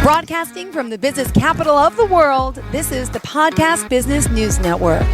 Broadcasting from the business capital of the world, this is the Podcast Business News Network.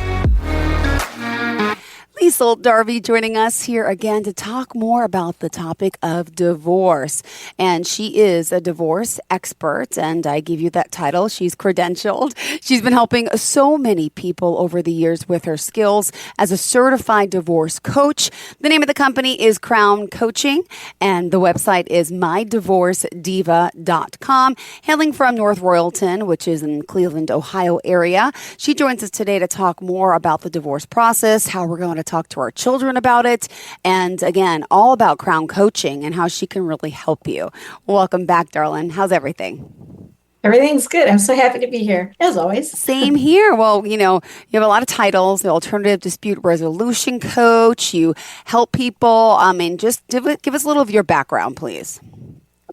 Liesel, Darby joining us here again to talk more about the topic of divorce. And she is a divorce expert, and I give you that title. She's credentialed. She's been helping so many people over the years with her skills as a certified divorce coach. The name of the company is Crown Coaching, and the website is mydivorcediva.com. Hailing from North Royalton, which is in Cleveland, Ohio area. She joins us today to talk more about the divorce process, how we're going to talk to our children about it, and again, all about Crown Coaching and how she can really help you. Welcome back, darling. How's everything? Everything's good. I'm so happy to be here, as always. Same here. Well, you have a lot of titles, the alternative dispute resolution coach. You help people. Just give us a little of your background, please.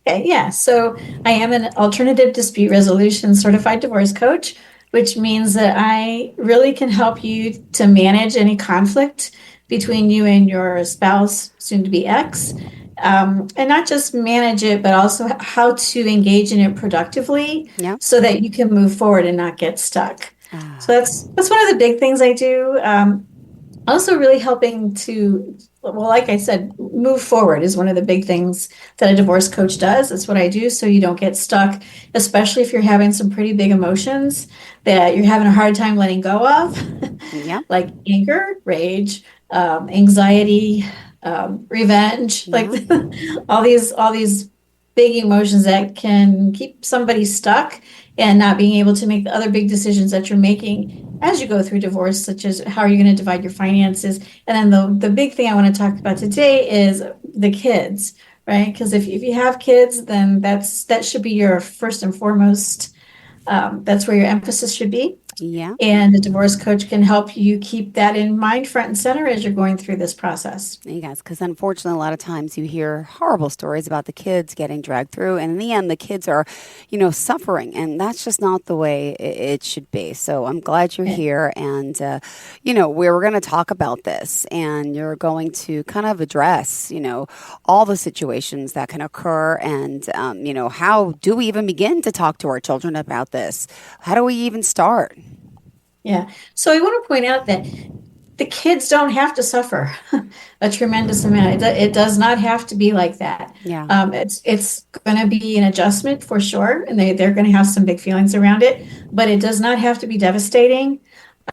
Okay, yeah. So I am an alternative dispute resolution certified divorce coach, which means that I really can help you to manage any conflict between you and your spouse, soon to be ex, and not just manage it, but also how to engage in it productively, so that you can move forward and not get stuck. So that's one of the big things I do. Also really helping to, well, like I said, move forward is one of the big things that a divorce coach does. It's what I do so you don't get stuck, especially if you're having some pretty big emotions that you're having a hard time letting go of, like anger, rage, anxiety, revenge, like all these big emotions that can keep somebody stuck and not being able to make the other big decisions that you're making as you go through divorce, such as how are you going to divide your finances. And then the big thing I want to talk about today is the kids, right? Because if you have kids, then that should be your first and foremost, that's where your emphasis should be. Yeah. And a divorce coach can help you keep that in mind front and center as you're going through this process. You guys, because unfortunately, a lot of times you hear horrible stories about the kids getting dragged through, and in the end, the kids are, suffering, and that's just not the way it should be. So I'm glad you're here, and we're going to talk about this, and you're going to kind of address, all the situations that can occur, and how do we even begin to talk to our children about this? How do we even start? Yeah. So I want to point out that the kids don't have to suffer a tremendous amount. It does not have to be like that. Yeah. It's going to be an adjustment for sure, and they're going to have some big feelings around it, but it does not have to be devastating.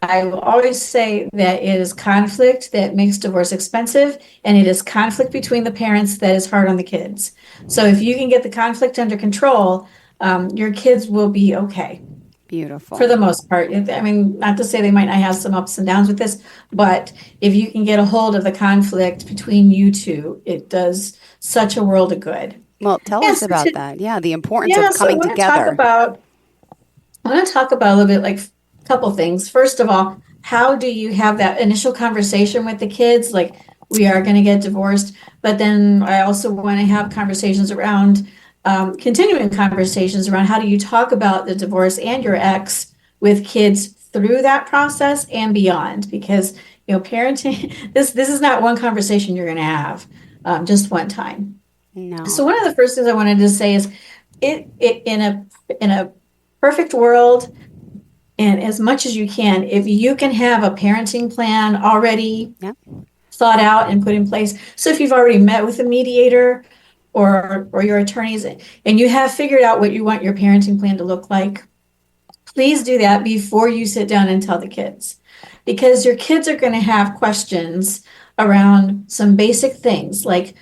I will always say that it is conflict that makes divorce expensive, and it is conflict between the parents that is hard on the kids. So if you can get the conflict under control, your kids will be okay. Beautiful. For the most part. I mean, not to say they might not have some ups and downs with this, but if you can get a hold of the conflict between you two, it does such a world of good. Well, tell us about that. Yeah, the importance of coming together. I want to talk about a little bit, like a couple things. First of all, how do you have that initial conversation with the kids? Like, we are going to get divorced, but then I also want to have conversations around continuing conversations around how do you talk about the divorce and your ex with kids through that process and beyond, because parenting, this is not one conversation you're going to have just one time. No. So one of the first things I wanted to say is it in a perfect world, and as much as you can, if you can have a parenting plan already thought out and put in place. So if you've already met with a mediator or your attorneys, and you have figured out what you want your parenting plan to look like, please do that before you sit down and tell the kids. Because your kids are going to have questions around some basic things like,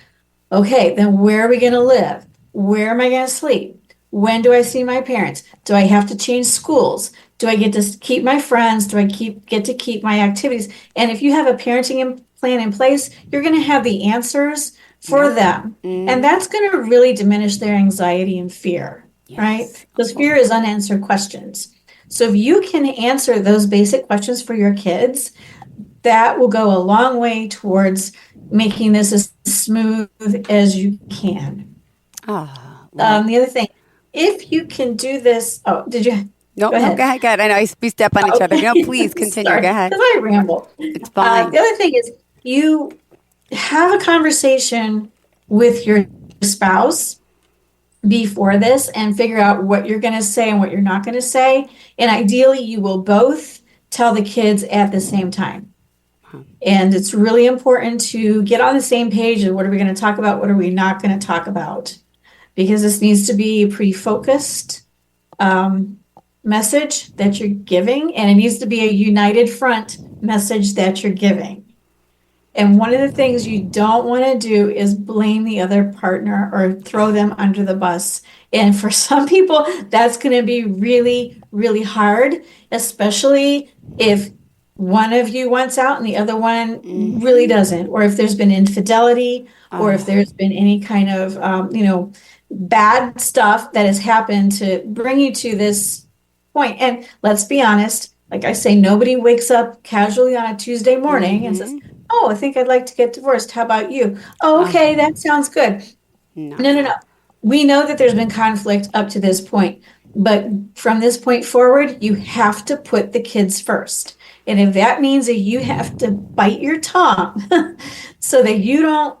okay, then where are we going to live? Where am I going to sleep? When do I see my parents? Do I have to change schools? Do I get to keep my friends? Do I get to keep my activities? And if you have a parenting plan in place, you're going to have the answers for them. And that's going to really diminish their anxiety and fear, right? Because fear is unanswered questions. So if you can answer those basic questions for your kids, that will go a long way towards making this as smooth as you can. The other thing, if you can do this, did you? No, go ahead. I know we step on each other. No, please continue. Go ahead. Because I ramble. It's fine. The other thing is have a conversation with your spouse before this and figure out what you're going to say and what you're not going to say. And ideally, you will both tell the kids at the same time. And it's really important to get on the same page of what are we going to talk about, what are we not going to talk about, because this needs to be a pretty focused message that you're giving, and it needs to be a united front message that you're giving. And one of the things you don't want to do is blame the other partner or throw them under the bus. And for some people, that's going to be really, really hard, especially if one of you wants out and the other one really doesn't, or if there's been infidelity, or if there's been any kind of, bad stuff that has happened to bring you to this point. And let's be honest, like I say, nobody wakes up casually on a Tuesday morning and says, oh, I think I'd like to get divorced. How about you? Oh, okay, that sounds good. No. We know that there's been conflict up to this point, but from this point forward, you have to put the kids first. And if that means that you have to bite your tongue so that you don't,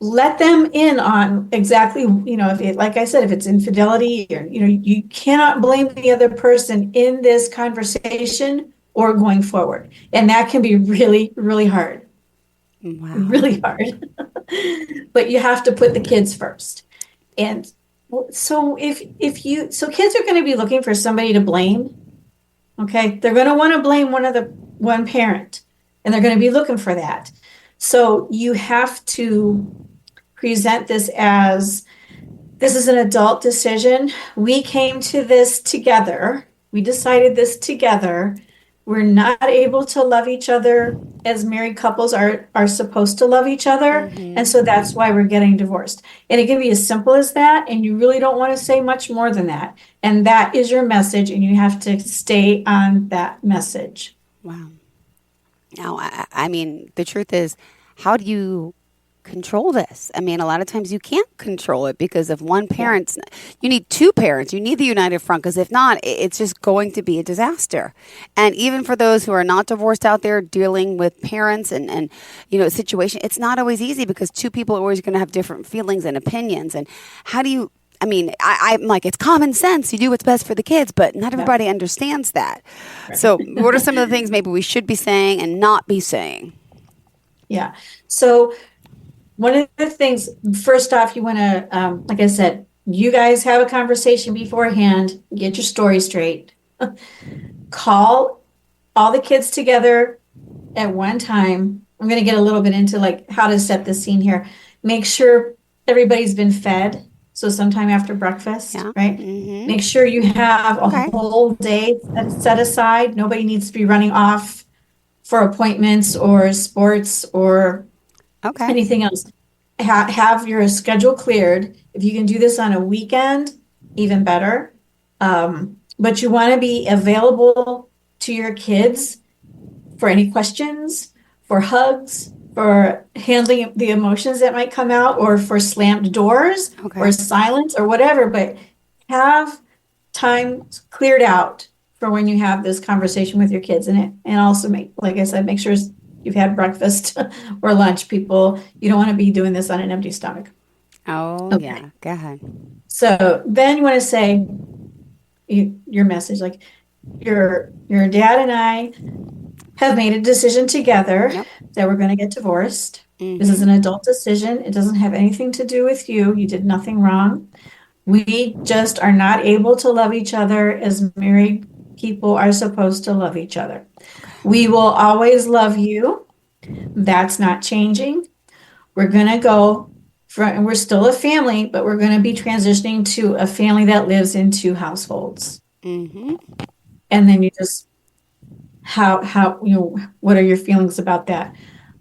let them in on exactly, if it, like I said, if it's infidelity, or, you cannot blame the other person in this conversation or going forward. And that can be really, really hard. Wow. Really hard. But you have to put the kids first. And so so kids are going to be looking for somebody to blame. Okay. They're going to want to blame one parent, and they're going to be looking for that. So you have to present this as, this is an adult decision. We came to this together. We decided this together. We're not able to love each other as married couples are supposed to love each other. And so that's why we're getting divorced. And it can be as simple as that. And you really don't want to say much more than that. And that is your message. And you have to stay on that message. Wow. Now, I mean, the truth is, how do you control this? I mean, a lot of times you can't control it because of one parent. You need two parents. You need the united front, because if not, it's just going to be a disaster. And even for those who are not divorced out there dealing with parents and situation, it's not always easy because two people are always going to have different feelings and opinions. And how do you, I'm like, it's common sense. You do what's best for the kids, but not everybody understands that. Right. So what are some of the things maybe we should be saying and not be saying? Yeah. So one of the things, first off, you want to, like I said, you guys have a conversation beforehand, get your story straight, call all the kids together at one time. I'm going to get a little bit into like how to set the scene here. Make sure everybody's been fed. So sometime after breakfast, right? Mm-hmm. Make sure you have a whole day set aside. Nobody needs to be running off for appointments or sports or anything else. Have your schedule cleared. If you can do this on a weekend, even better. But you want to be available to your kids for any questions, for hugs, for handling the emotions that might come out, or for slammed doors or silence or whatever. But have time cleared out for when you have this conversation with your kids, and also make sure you've had breakfast or lunch. People, you don't want to be doing this on an empty stomach. Yeah, go ahead. So then you want to say your message, like your dad and I have made a decision together that we're going to get divorced. This is an adult decision. It doesn't have anything to do with you. You did nothing wrong. We just are not able to love each other as married people are supposed to love each other. We will always love you. That's not changing. We're going to go and we're still a family, but we're going to be transitioning to a family that lives in two households. And then you just, what are your feelings about that?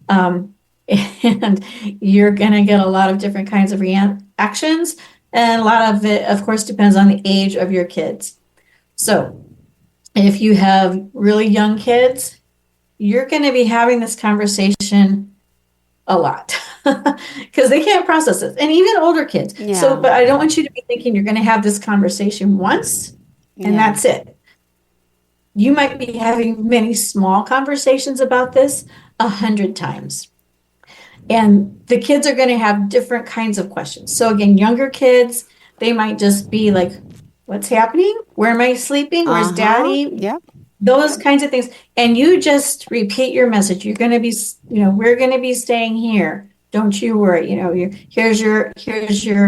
And you're going to get a lot of different kinds of reactions. And a lot of it, of course, depends on the age of your kids. So if you have really young kids, you're going to be having this conversation a lot because they can't process it. And even older kids. Yeah. So, but I don't want you to be thinking you're going to have this conversation once and that's it. You might be having many small conversations about this 100 times. And the kids are going to have different kinds of questions. So again, younger kids, they might just be like, what's happening? Where am I sleeping? Where's Uh-huh. daddy? Yep. Those kinds of things. And you just repeat your message. You're going to be, we're going to be staying here. Don't you worry. Here's your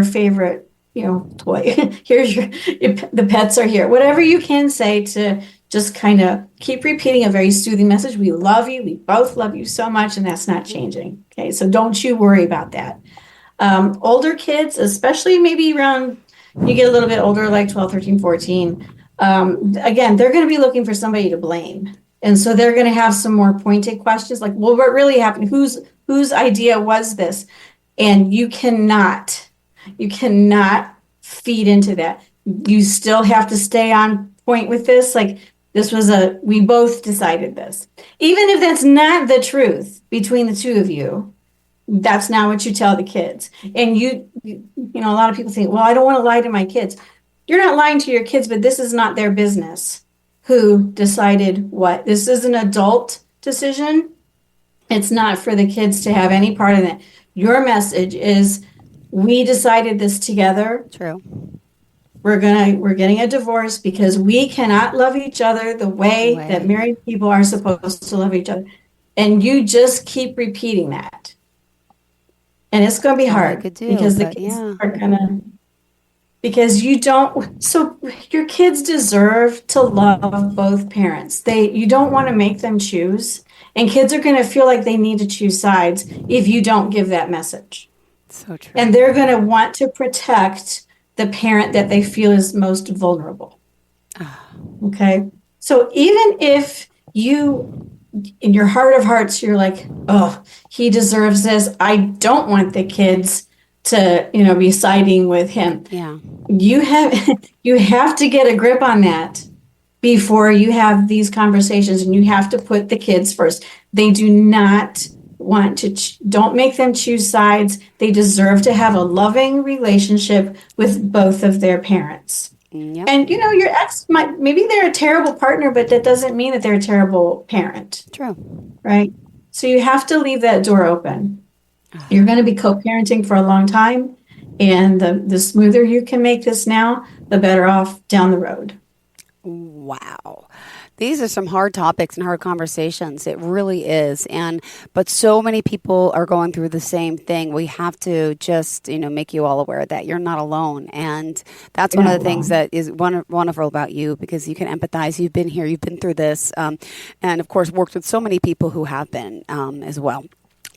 favorite, toy. The pets are here. Whatever you can say to just kind of keep repeating a very soothing message. We love you. We both love you so much, and that's not changing. Okay, so don't you worry about that. Older kids, especially maybe around, you get a little bit older, like 12, 13, 14, again, they're going to be looking for somebody to blame. And so they're going to have some more pointed questions like, well, what really happened? Whose idea was this? And you cannot feed into that. You still have to stay on point with this. Like, we both decided this. Even if that's not the truth between the two of you, that's not what you tell the kids. And a lot of people think, well, I don't want to lie to my kids. You're not lying to your kids, but this is not their business who decided what. This is an adult decision. It's not for the kids to have any part in it. Your message is, we decided this together. True. We're getting a divorce because we cannot love each other the way that married people are supposed to love each other. And you just keep repeating that. And it's going to be hard because the kids are going to, because so your kids deserve to love both parents. You don't want to make them choose, and kids are going to feel like they need to choose sides if you don't give that message. So true. And they're going to want to protect the parent that they feel is most vulnerable. Okay. So even if you, in your heart of hearts, you're like, oh, he deserves this. I don't want the kids to, be siding with him. Yeah. You have to get a grip on that before you have these conversations, and you have to put the kids first. They do not want to, don't make them choose sides. They deserve to have a loving relationship with both of their parents. Yep. And your ex maybe they're a terrible partner, but that doesn't mean that they're a terrible parent. True. Right? So you have to leave that door open. You're going to be co-parenting for a long time, and the smoother you can make this now, the better off down the road. Wow. These are some hard topics and hard conversations. It really is. But so many people are going through the same thing. We have to just, make you all aware that you're not alone. And that's one of the things that is wonderful about you, because you can empathize. You've been here, you've been through this. And of course, worked with so many people who have been as well.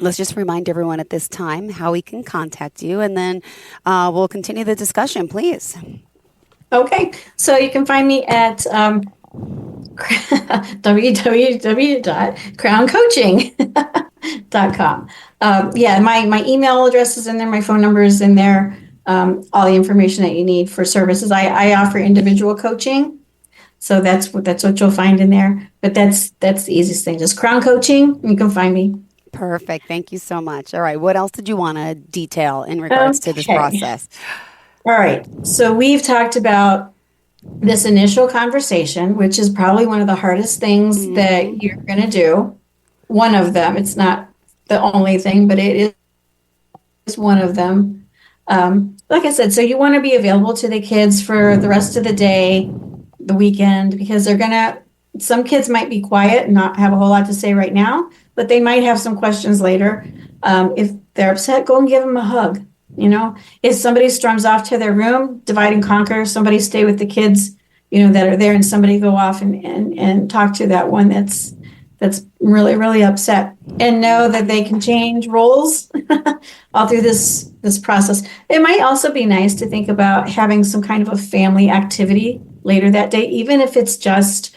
Let's just remind everyone at this time how we can contact you, and then we'll continue the discussion, please. Okay. So you can find me at www.crowncoaching.com. My email address is in there. My phone number is in there. All the information that you need for services. I offer individual coaching. So that's what you'll find in there. But that's the easiest thing. Just Crown Coaching. You can find me. Perfect. Thank you so much. All right. What else did you want to detail in regards to this process? All right. So we've talked about this initial conversation, which is probably one of the hardest things that you're going to do. One of them. It's not the only thing, but it is one of them. Like I said, so you want to be available to the kids for the rest of the day, the weekend, because some kids might be quiet and not have a whole lot to say right now, but they might have some questions later. If they're upset, go and give them a hug. If somebody storms off to their room, divide and conquer. Somebody stay with the kids, that are there, and somebody go off and talk to that one that's really, really upset, and know that they can change roles all through this process. It might also be nice to think about having some kind of a family activity later that day, even if it's just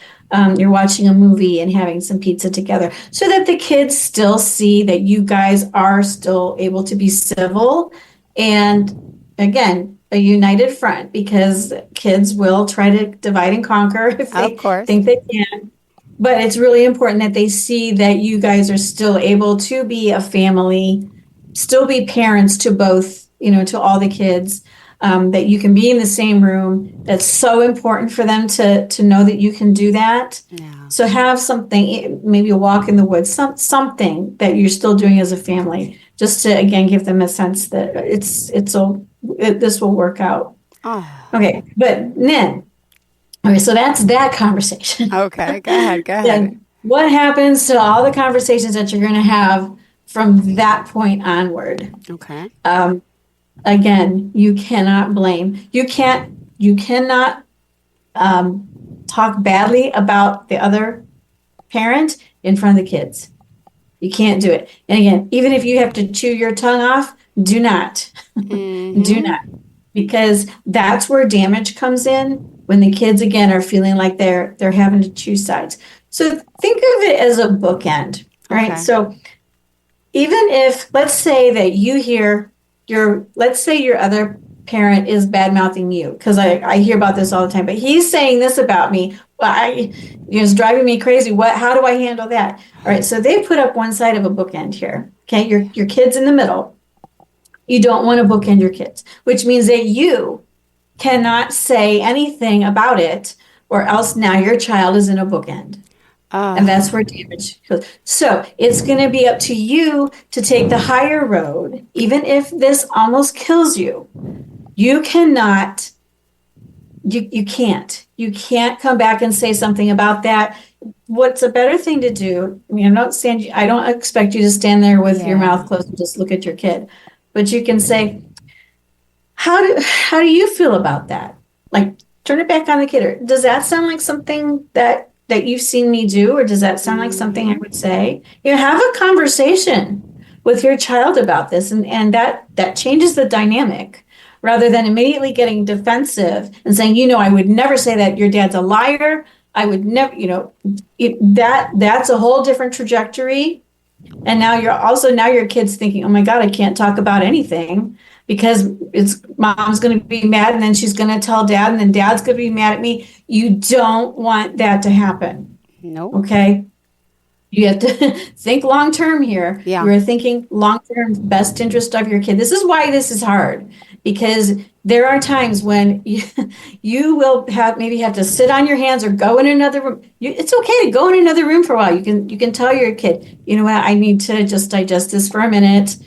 you're watching a movie and having some pizza together, so that the kids still see that you guys are still able to be civil. And again, a united front, because kids will try to divide and conquer if they think they can. But it's really important that they see that you guys are still able to be a family, still be parents to both, to all the kids, that you can be in the same room. That's so important for them to know that you can do that. Yeah. So have something, maybe a walk in the woods, something that you're still doing as a family, just to, again, give them a sense that this will work out. Oh, Okay, but then, okay, so that's that conversation. okay. Go ahead. Go ahead. Then what happens to all the conversations that you're going to have from that point onward? Okay. Again, you cannot blame. You cannot talk badly about the other parent in front of the kids. You can't do it. And again, even if you have to chew your tongue off, do not. Do not. Because that's where damage comes in when the kids, again, are feeling like they're having to choose sides. So think of it as a bookend, right? Okay. So even if, let's say that you hear let's say your other parent is bad mouthing you, because I hear about this all the time, but he's saying this about me. Well, it's driving me crazy. How do I handle that? All right, so they put up one side of a bookend here. Okay, your kid's in the middle. You don't want to bookend your kids, which means that you cannot say anything about it, or else now your child is in a bookend. And that's where damage goes. So it's going to be up to you to take the higher road, even if this almost kills you. You cannot, you can't come back and say something about that. What's a better thing to do? I mean, I don't expect you to stand there with your mouth closed and just look at your kid, but you can say, how do you feel about that? Like, turn it back on the kid. Or does that sound like something that you've seen me do, or does that sound like something I would say? Have a conversation with your child about this, and that changes the dynamic, rather than immediately getting defensive and saying, I would never say that. Your dad's a liar. I would never, that's a whole different trajectory. And now your kid's thinking, oh my God, I can't talk about anything because mom's going to be mad, and then she's going to tell dad, and then dad's going to be mad at me. You don't want that to happen. No. Nope. Okay. You have to think long-term here. Yeah. You're thinking long-term, best interest of your kid. This is why this is hard, because there are times when you will maybe have to sit on your hands or go in another room. It's okay to go in another room for a while. You can tell your kid, you know what, I need to just digest this for a minute.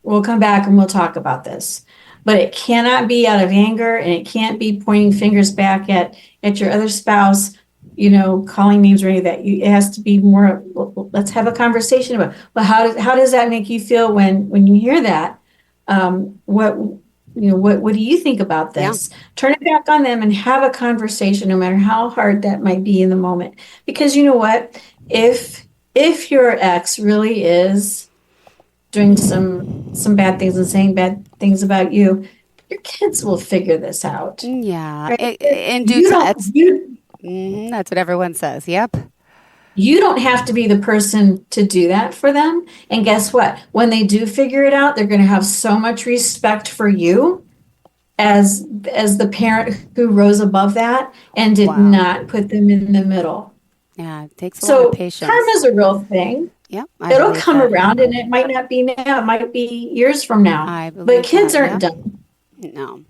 We'll come back and we'll talk about this. But it cannot be out of anger, and it can't be pointing fingers back at your other spouse, calling names or any of that. It has to be more, let's have a conversation about, well, how does that make you feel when you hear that? What do you think about this? Yeah. Turn it back on them and have a conversation, no matter how hard that might be in the moment. Because you know what? If your ex really is doing some bad things and saying bad things about you, your kids will figure this out. Yeah. Right? That's what everyone says. Yep. You don't have to be the person to do that for them. And guess what? When they do figure it out, they're going to have so much respect for you as the parent who rose above that and did not put them in the middle. Yeah, it takes a lot of patience. So karma is a real thing. Yep. It'll come around, and it might not be now. It might be years from now. But kids aren't done. No.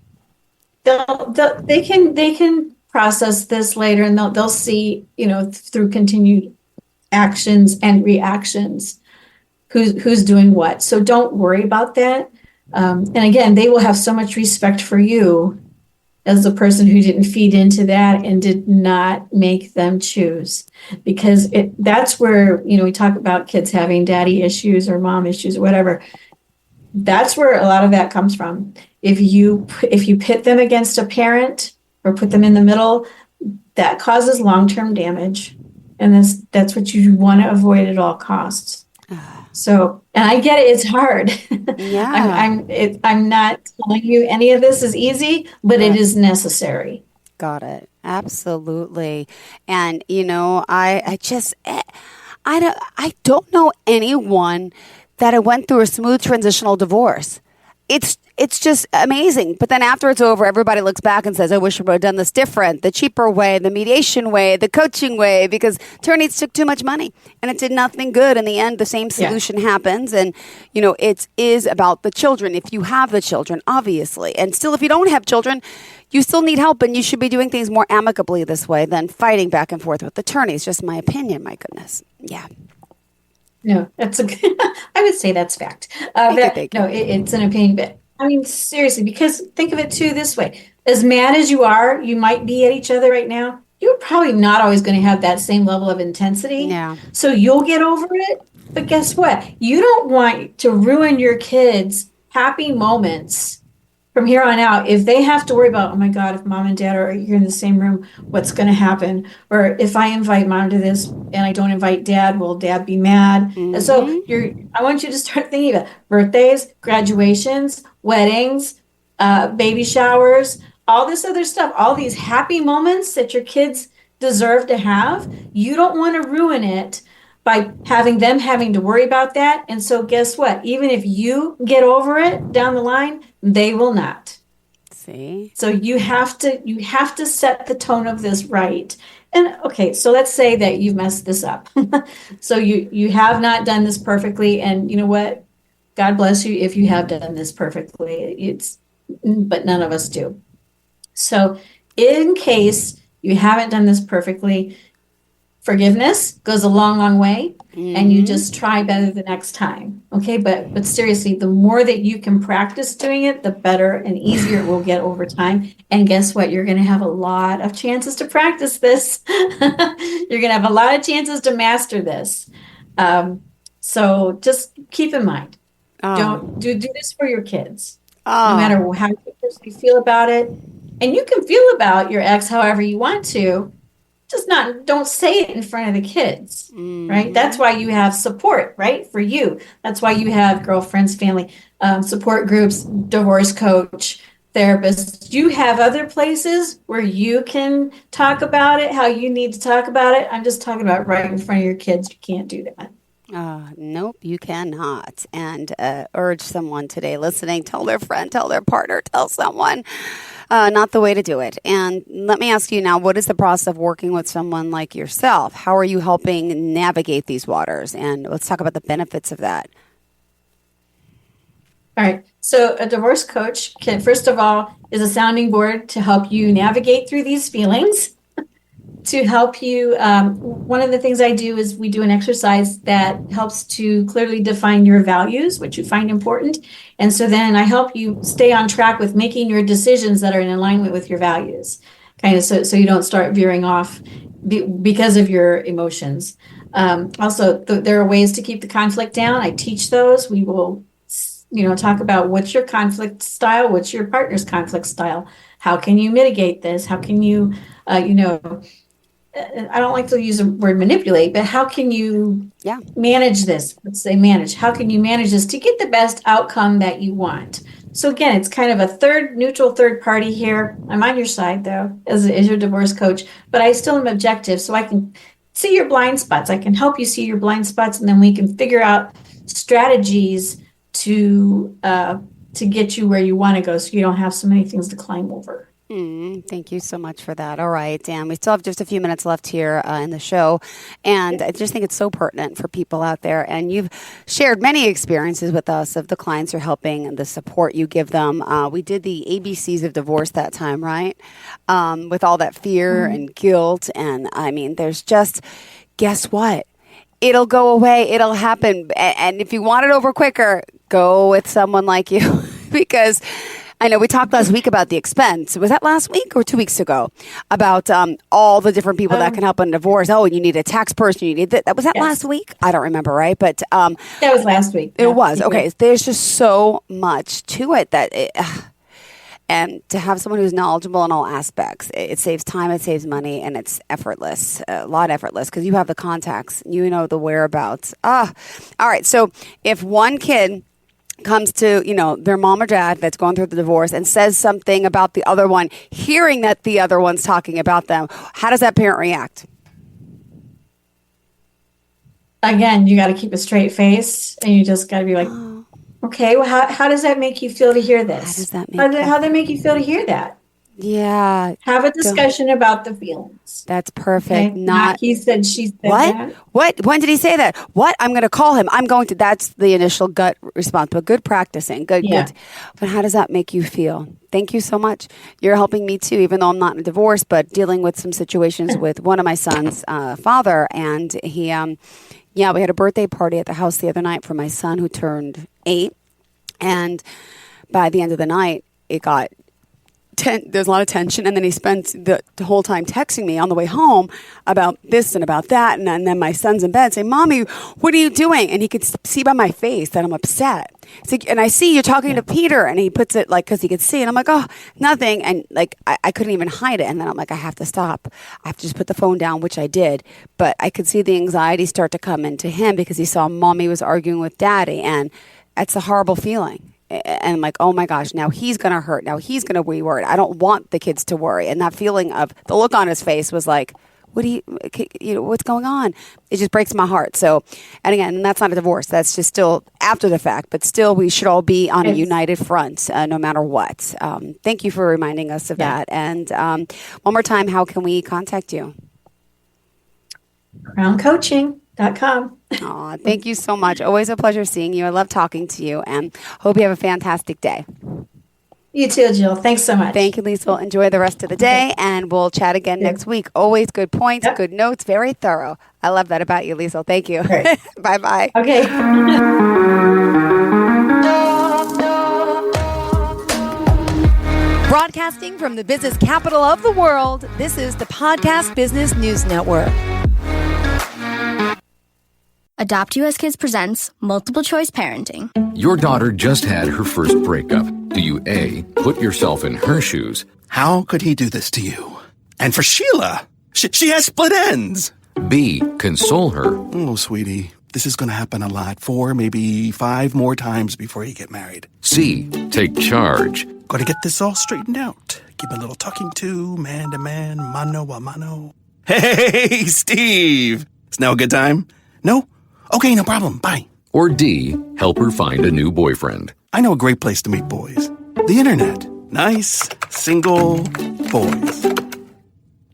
They can process this later, and they'll see, through continued actions and reactions, who's doing what. So don't worry about that. And again, they will have so much respect for you as the person who didn't feed into that and did not make them choose, because that's where, we talk about kids having daddy issues or mom issues or whatever. That's where a lot of that comes from. If you pit them against a parent or put them in the middle, that causes long-term damage. And that's what you want to avoid at all costs. So, and I get it, it's hard. Yeah. I'm not telling you any of this is easy, but it is necessary. Got it. Absolutely. And, I don't know anyone that went through a smooth transitional divorce. It's just amazing. But then after it's over, everybody looks back and says, I wish I would have done this different, the cheaper way, the mediation way, the coaching way, because attorneys took too much money and it did nothing good. In the end, the same solution happens. And, it is about the children. If you have the children, obviously. And still, if you don't have children, you still need help, and you should be doing things more amicably this way than fighting back and forth with attorneys. Just my opinion, my goodness. Yeah. No, that's a I would say that's fact. Thank you, thank you. No, it's an opinion, but I mean, seriously, because think of it too this way. As mad as you might be at each other right now, you're probably not always going to have that same level of intensity. Yeah. So you'll get over it. But guess what? You don't want to ruin your kids' happy moments from here on out. If they have to worry about, oh my God, if mom and dad are here in the same room, what's going to happen? Or if I invite mom to this and I don't invite dad, will dad be mad? And so I want you to start thinking about birthdays, graduations, weddings, baby showers, all this other stuff, all these happy moments that your kids deserve to have. You don't want to ruin it by having to worry about that. And so guess what? Even if you get over it down the line, they will not. See? So you have to set the tone of this right. And okay, so let's say that you've messed this up. So you have not done this perfectly, and you know what? God bless you if you have done this perfectly. But none of us do. So in case you haven't done this perfectly, forgiveness goes a long, long way, and you just try better the next time. Okay, but seriously, the more that you can practice doing it, the better and easier it will get over time. And guess what? You're going to have a lot of chances to practice this. You're going to have a lot of chances to master this. So just keep in mind, don't do this for your kids, no matter how you feel about it. And you can feel about your ex however you want to. Don't say it in front of the kids, right? That's why you have support, right? For you. That's why you have girlfriends, family, support groups, divorce coach, therapists. You have other places where you can talk about it, how you need to talk about it. I'm just talking about right in front of your kids. You can't do that. Nope, you cannot. And urge someone today listening, tell their friend, tell their partner, tell someone. Not the way to do it. And let me ask you now, what is the process of working with someone like yourself? How are you helping navigate these waters? And let's talk about the benefits of that. All right. So a divorce coach can, first of all, is a sounding board to help you navigate through these feelings. To help you, one of the things I do is we do an exercise that helps to clearly define your values, which you find important. And so then I help you stay on track with making your decisions that are in alignment with your values, kind of so you don't start veering off because of your emotions. Also, there are ways to keep the conflict down. I teach those. We will, talk about what's your conflict style, what's your partner's conflict style. How can you mitigate this? How can you, I don't like to use the word manipulate, but how can you manage this? Let's say manage. How can you manage this to get the best outcome that you want? So again, it's kind of a neutral third party here. I'm on your side though, as your divorce coach, but I still am objective. So I can see your blind spots. I can help you see your blind spots, and then we can figure out strategies to get you where you want to go, so you don't have so many things to climb over. Thank you so much for that. All right. And we still have just a few minutes left here in the show. And I just think it's so pertinent for people out there. And you've shared many experiences with us of the clients you're helping and the support you give them. We did the ABCs of divorce that time, right? With all that fear and guilt. And I mean, there's just, guess what? It'll go away. It'll happen. And if you want it over quicker, go with someone like you because I know we talked last week about the expense. Was that last week or 2 weeks ago? About all the different people that can help in divorce. Oh, and you need a tax person. You need that. Was that last week? I don't remember, right? But that was last week. It was. Okay. There's just so much to it and to have someone who's knowledgeable in all aspects, it saves time, it saves money, and it's effortless, a lot effortless because you have the contacts, you know the whereabouts. All right. So if one kid comes to, their mom or dad that's going through the divorce and says something about the other one, hearing that the other one's talking about them, how does that parent react? Again, you got to keep a straight face, and you just got to be like, okay, well, how does that make you feel to hear this? How does that how that make you feel to hear that? Yeah. Have a discussion about the feelings. That's perfect. Okay? Not he said, she said what? That. What? When did he say that? What? I'm going to call him. That's the initial gut response, but good practicing. Good. But how does that make you feel? Thank you so much. You're helping me too, even though I'm not in a divorce, but dealing with some situations with one of my son's father. And Yeah, we had a birthday party at the house the other night for my son who turned 8. And by the end of the night, it got there's a lot of tension, and then he spent the whole time texting me on the way home about this and about that, and then my son's in bed saying, "Mommy, what are you doing?" And he could see by my face that I'm upset. It's like, and I see you're talking to Peter, and he puts it like, because he could see, and I'm like, "Oh, nothing," and like I couldn't even hide it, and then I'm like, I have to stop. I have to just put the phone down, which I did, but I could see the anxiety start to come into him because he saw Mommy was arguing with Daddy, and it's a horrible feeling. And I'm like, oh my gosh, now he's going to hurt. Now he's going to be worried. I don't want the kids to worry. And that feeling of the look on his face was like, what's going on? It just breaks my heart. So, and again, that's not a divorce. That's just still after the fact, but still we should all be on a united front, no matter what. Thank you for reminding us of that. And one more time, how can we contact you? crowncoaching.com. Aw, thank you so much. Always a pleasure seeing you. I love talking to you, and hope you have a fantastic day. You too, Jill. Thanks so much. Thank you, Liesel. Enjoy the rest of the day, and we'll chat again next week. Always good points, good notes, very thorough. I love that about you, Liesel. Thank you. Bye-bye. Okay. Broadcasting from the business capital of the world, this is the Podcast Business News Network. Adopt US Kids presents Multiple Choice Parenting. Your daughter just had her first breakup. Do you A, put yourself in her shoes? How could he do this to you? And for Sheila, she has split ends. B, console her? Oh, sweetie, this is going to happen a lot. 4, maybe 5 more times before you get married. C, take charge? Got to get this all straightened out. Give a little talking to, man, mano a mano. Hey, Steve! Is now a good time? No? Okay, no problem. Bye. Or D, help her find a new boyfriend? I know a great place to meet boys. The internet. Nice, single boys.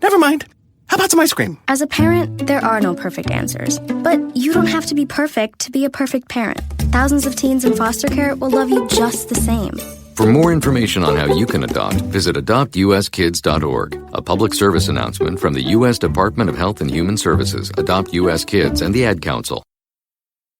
Never mind. How about some ice cream? As a parent, there are no perfect answers. But you don't have to be perfect to be a perfect parent. Thousands of teens in foster care will love you just the same. For more information on how you can adopt, visit adoptuskids.org. A public service announcement from the U.S. Department of Health and Human Services, Adopt U.S. Kids, and the Ad Council.